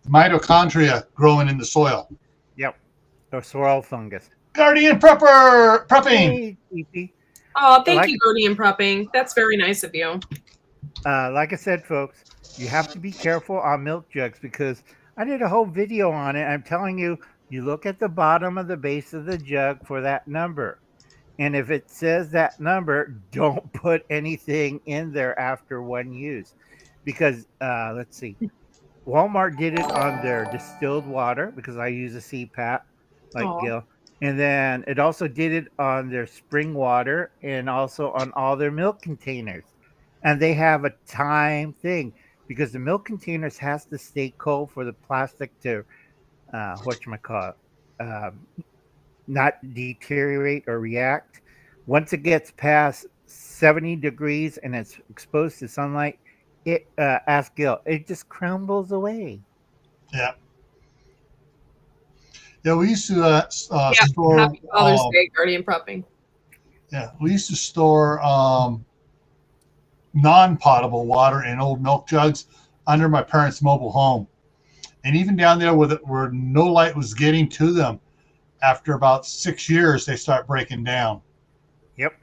mitochondria growing in the soil. Yep. Or soil fungus. Guardian prepping. Hey, Pee-pee. Oh, thank Like- you, Guardian Prepping. That's very nice of you. Like I said, folks, you have to be careful on milk jugs because I did a whole video on it. I'm telling you, you look at the bottom of the base of the jug for that number. And if it says that number, don't put anything in there after one use. Because, let's see, Walmart did it on their distilled water because I use a CPAP like Aw. Gil. And then it also did it on their spring water and also on all their milk containers. And they have a time thing because the milk containers has to stay cold for the plastic to not deteriorate or react. Once it gets past 70 degrees and it's exposed to sunlight, ask Gil, it just crumbles away. Yeah. Yeah, we used to store. Happy Father's Day, Guardian Prepping. Yeah, we used to store non-potable water in old milk jugs under my parents' mobile home, and even down there where no light was getting to them, after about 6 years, they start breaking down. Yep.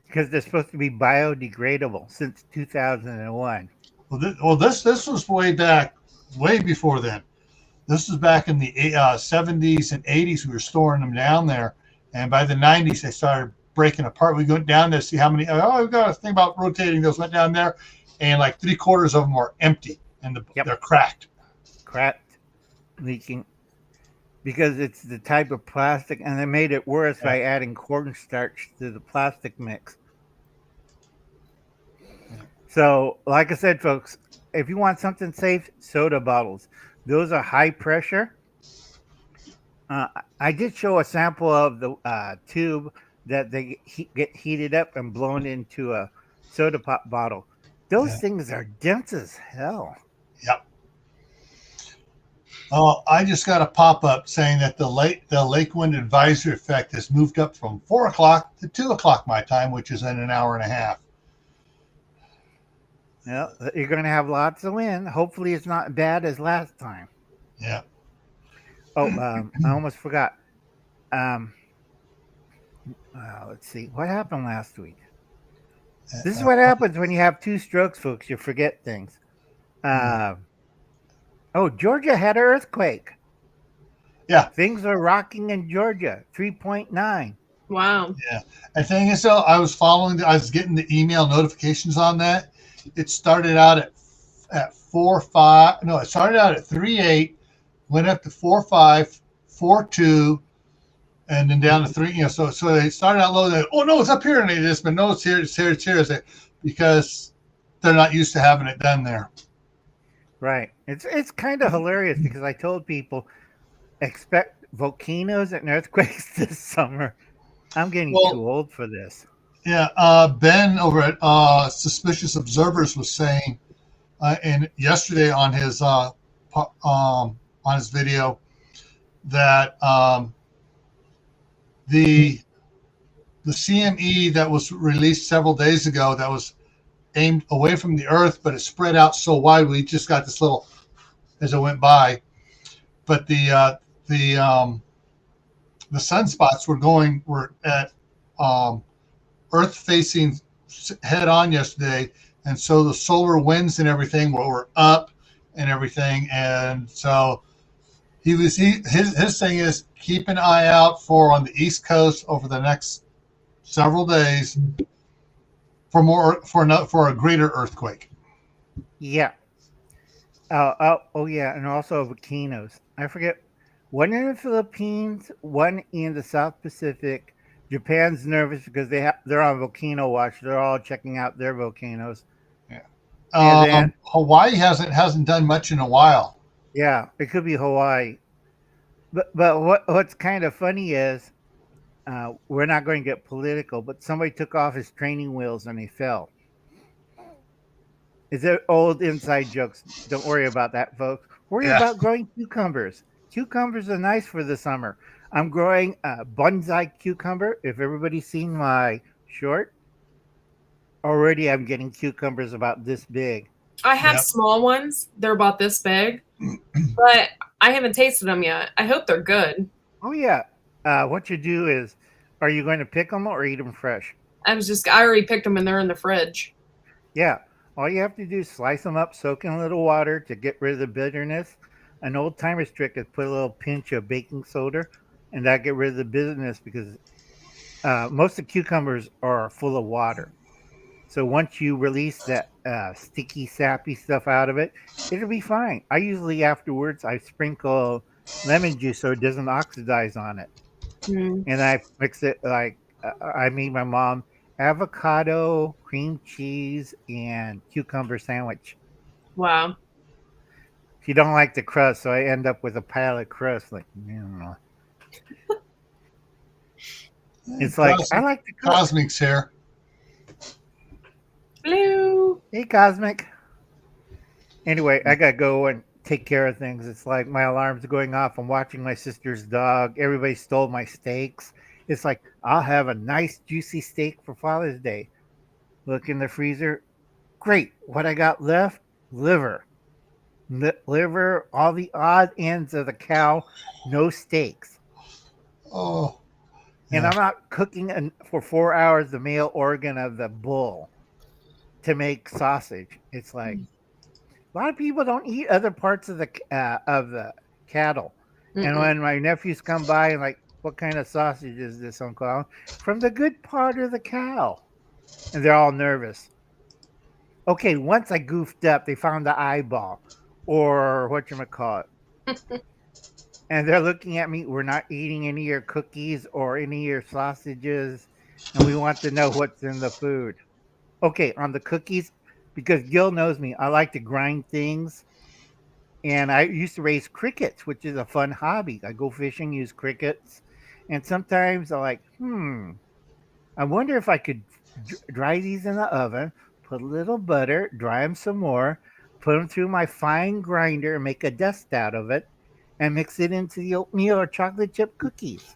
Because they're supposed to be biodegradable since 2001. This was way before then. This was back in the 70s and 80s. We were storing them down there, and by the 90s, they started breaking apart. We went down there to see how many. We got to think about rotating those. Went down there, and like 3/4 of them were empty, and they're cracked. Cracked, leaking. Because it's the type of plastic, and they made it worse by adding cornstarch to the plastic mix. So, like I said, folks, if you want something safe, soda bottles. Those are high pressure. I did show a sample of the tube that they get heated up and blown into a soda pop bottle. Those things are dense as hell. Yep. Oh, I just got a pop-up saying that the lake wind advisory effect has moved up from 4 o'clock to 2 o'clock my time, which is in an hour and a half. Well, you're going to have lots of wind. Hopefully, it's not bad as last time. Yeah. Oh, I almost forgot. Let's see. What happened last week? This is what happens when you have two strokes, folks. You forget things. Georgia had an earthquake. Yeah. Things are rocking in Georgia. 3.9. Wow. The thing is, though, I was getting the email notifications on that. It started out at 4.5. No, it started out at 3.8, went up to 4.5, 4.2, and then down to 3. So they started out low. They, oh no, it's up here, and they just been, no, it's here, it's here, it's here, because they're not used to having it done there. Right. It's kind of hilarious because I told people expect volcanoes and earthquakes this summer. I'm getting Well, too old for this. Yeah, Ben over at Suspicious Observers was saying, and yesterday on his video, that the CME that was released several days ago that was aimed away from the Earth, but it spread out so wide we just got this little as it went by. But the sunspots were at Earth facing head on yesterday, and so the solar winds and everything were up and everything, and so his thing is keep an eye out for on the East Coast over the next several days for a greater earthquake. Yeah. Oh yeah, and also volcanoes. I forget one in the Philippines, one in the South Pacific. Japan's nervous because they're on volcano watch. They're all checking out their volcanoes. Yeah. And then Hawaii hasn't done much in a while. yeah, it could be Hawaii. But what's kind of funny is we're not going to get political, but somebody took off his training wheels and he fell. Is it old inside jokes? Don't worry about that, folks. Worry about growing cucumbers. Cucumbers are nice for the summer. I'm growing a bonsai cucumber. If everybody's seen my short, already I'm getting cucumbers about this big. I have small ones. They're about this big, but I haven't tasted them yet. I hope they're good. Oh, yeah. What you do is, are you going to pick them or eat them fresh? I already picked them and they're in the fridge. Yeah. All you have to do is slice them up, soak in a little water to get rid of the bitterness. An old timer's trick is put a little pinch of baking soda, and that get rid of the bitterness because most of the cucumbers are full of water. So once you release that sticky, sappy stuff out of it, it'll be fine. I usually afterwards I sprinkle lemon juice so it doesn't oxidize on it, and I mix it like I made my mom avocado, cream cheese, and cucumber sandwich. Wow. She don't like the crust, so I end up with a pile of crust. Like, you know. It's like I like the cook. Cosmic's here. Hello. Hey, Cosmic. Anyway, I gotta go and take care of things. It's like my alarm's going off. I'm watching my sister's dog. Everybody stole my steaks. It's like I'll have a nice juicy steak for Father's Day. Look in the freezer. Great. What I got left? Liver. Liver, all the odd ends of the cow, no steaks. Oh. Yeah. And I'm not cooking for 4 hours the male organ of the bull to make sausage. It's like a lot of people don't eat other parts of the cattle. Mm-mm. And when my nephews come by and like, what kind of sausage is this, Uncle? From the good part of the cow. And they're all nervous. Okay, once I goofed up, they found the eyeball. Or whatchamacallit. And they're looking at me. We're not eating any of your cookies or any of your sausages. And we want to know what's in the food. Okay, on the cookies, because Gil knows me, I like to grind things. And I used to raise crickets, which is a fun hobby. I go fishing, use crickets. And sometimes I'm like, I wonder if I could dry these in the oven, put a little butter, dry them some more, put them through my fine grinder and make a dust out of it and mix it into the oatmeal or chocolate chip cookies.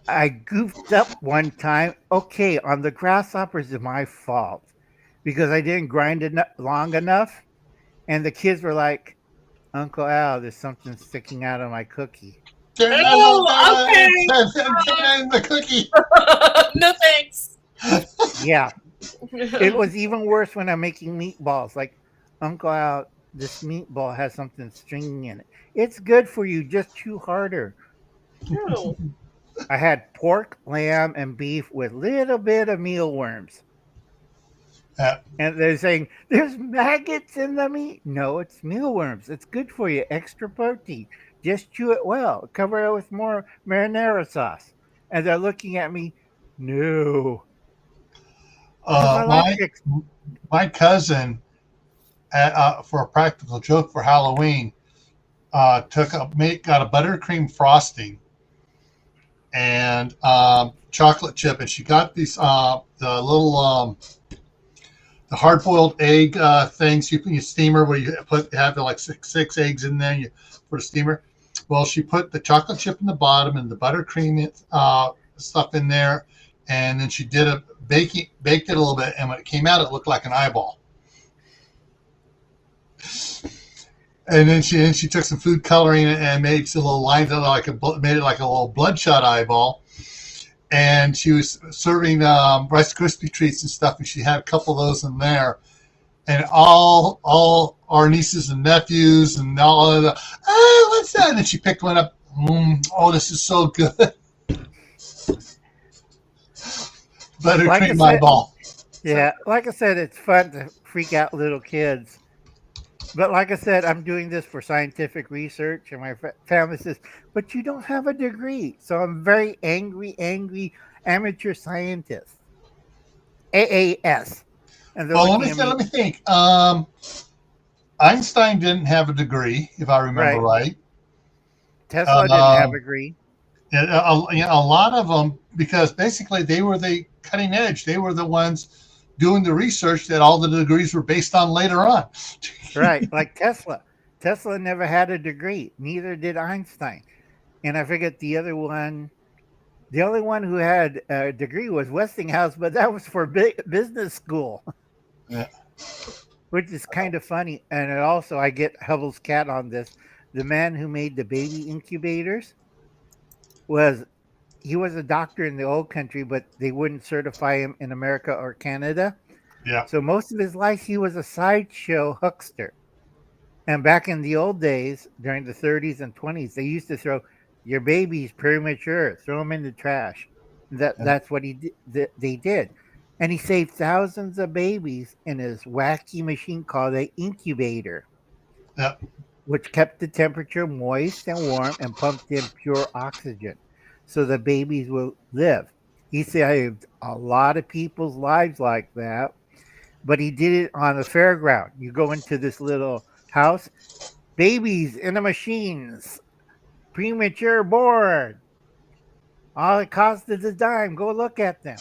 I goofed up one time. Okay, on the grasshoppers is my fault because I didn't grind it long enough. And the kids were like, Uncle Al, there's something sticking out of my cookie. Oh, okay. The cookie. No thanks. Yeah. It was even worse when I'm making meatballs. Like, Uncle Al, this meatball has something stringy in it. It's good for you. Just chew harder. No. I had pork, lamb, and beef with little bit of mealworms. Yeah. And they're saying, there's maggots in the meat. No, it's mealworms. It's good for you. Extra protein. Just chew it well. Cover it with more marinara sauce. And they're looking at me, no. Because I like My chicks. my cousin, for a practical joke for Halloween, got a buttercream frosting and chocolate chip, and she got these the little the hard boiled egg things you put in your steamer where you have like six eggs in there. You put a steamer. Well, she put the chocolate chip in the bottom and the buttercream stuff in there, and then she did baked it a little bit, and when it came out, it looked like an eyeball. And then she took some food coloring and made some little lines out made it like a little bloodshot eyeball. And she was serving Rice Krispie treats and stuff, and she had a couple of those in there. And all our nieces and nephews and all of the, what's that? And she picked one up. Oh, this is so good. Buttercream eyeball. Yeah, like I said, it's fun to freak out little kids. But like I said, I'm doing this for scientific research, and my family says, but you don't have a degree. So I'm very angry amateur scientist. AAS. And they're Well, looking at let me. me think. Einstein didn't have a degree, if I remember right. Tesla didn't have a degree. And a lot of them, because basically they were the cutting edge. They were the ones doing the research that all the degrees were based on later on. Right, like Tesla. Tesla never had a degree. Neither did Einstein. And I forget the other one. The only one who had a degree was Westinghouse, but that was for business school. Yeah. Which is kind of funny. And I get Hubble's cat on this. The man who made the baby incubators was a doctor in the old country, but they wouldn't certify him in America or Canada. Yeah. So most of his life, he was a sideshow huckster. And back in the old days, during the 30s and 20s, they used to throw your baby's premature, throw them in the trash. That's what they did. And he saved thousands of babies in his wacky machine called an incubator. Yeah. Which kept the temperature moist and warm and pumped in pure oxygen so the babies will live. He saved a lot of people's lives like that, but he did it on a fairground. You go into this little house, babies in the machines, premature born. All it costs is a dime. Go look at them.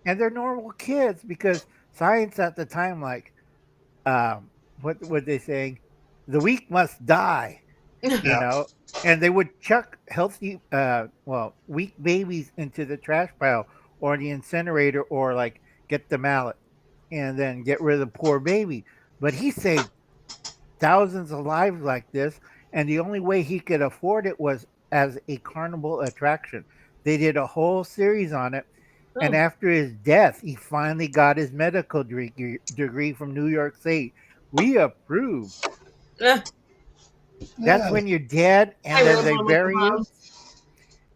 And they're normal kids because science at the time, what were they saying? The weak must die, you know? And they would chuck healthy, weak babies into the trash pile or the incinerator or get the mallet and then get rid of the poor baby. But he saved thousands of lives like this, and the only way he could afford it was as a carnival attraction. They did a whole series on it, and after his death, he finally got his medical degree from New York State. We approve. That's when you're dead, and then they bury you.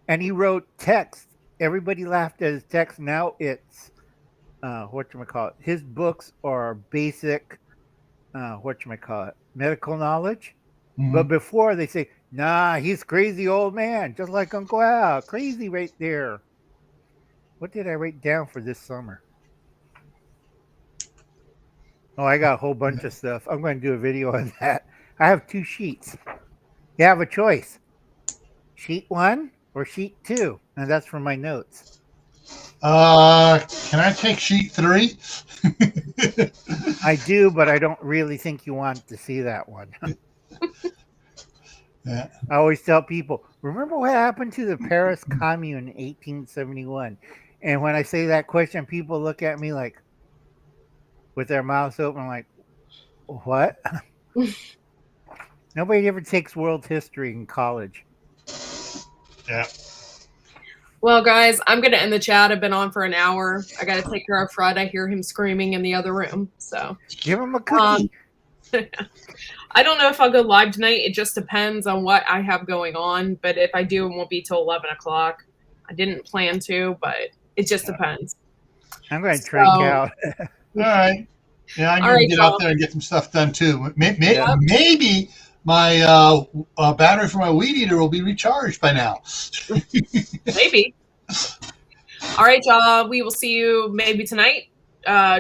And he wrote text. Everybody laughed at his text. Now it's whatchamacallit. His books are basic medical knowledge. Mm-hmm. But before they say, nah, he's crazy old man, just like Uncle Al. Crazy right there. What did I write down for this summer? Oh, I got a whole bunch of stuff. I'm going to do a video on that. I have 2 sheets. You have a choice. Sheet 1 or sheet 2. And that's for my notes. Can I take sheet 3? I do, but I don't really think you want to see that one. Yeah. I always tell people, remember what happened to the Paris Commune in 1871? And when I say that question, people look at me like, with their mouths open, like, what? Nobody ever takes world history in college. Yeah. Well, guys, I'm going to end the chat. I've been on for an hour. I got to take care of Fred. I hear him screaming in the other room. So give him a cookie. I don't know if I'll go live tonight. It just depends on what I have going on. But if I do, it won't be till 11 o'clock. I didn't plan to, but it just depends. I'm going to drink So- out. All right. Yeah, I All need right, to get y'all. out there and get some stuff done too. Maybe, Yeah. maybe my battery for my weed eater will be recharged by now. Maybe. All right, y'all. We will see you maybe tonight.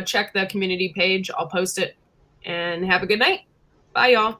Check the community page. I'll post it. And have a good night. Bye, y'all.